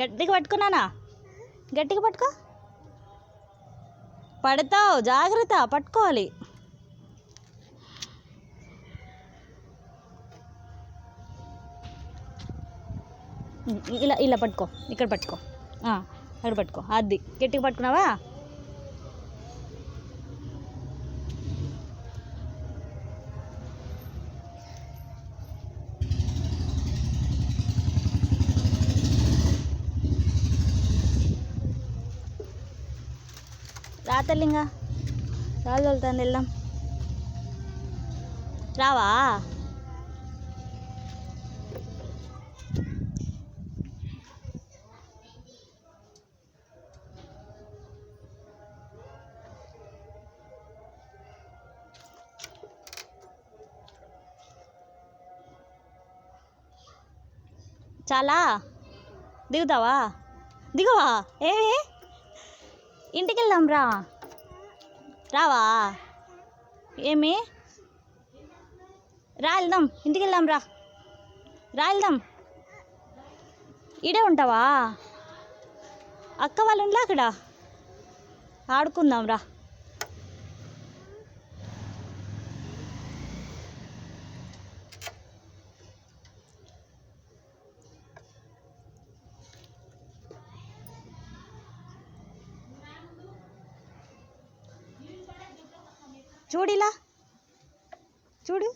గట్టిగా పట్టుకున్నానా? గట్టిగా పట్టుకో. పడతావు, జాగ్రత్త, పట్టుకోవాలి. ఇలా ఇలా పట్టుకో, ఇక్కడ పట్టుకో, అక్కడ పట్టుకో. అది గట్టిగా పట్టుకున్నావా? రా తల్లింగా, రాజు వెళ్తాను, వెళ్దాం. రావా? చాలా దిగుతావా? దిగవా? ఏమి? ఇంటికి వెళ్దాం రా. రావా? ఏమి? రా వెళ్దాం, ఇంటికి వెళ్దాం రా. రా వెళ్దాం. ఈడే ఉంటావా? అక్క వాళ్ళు ఉండలే అక్కడ, ఆడుకుందాం రా. చూడిలా, చూడు.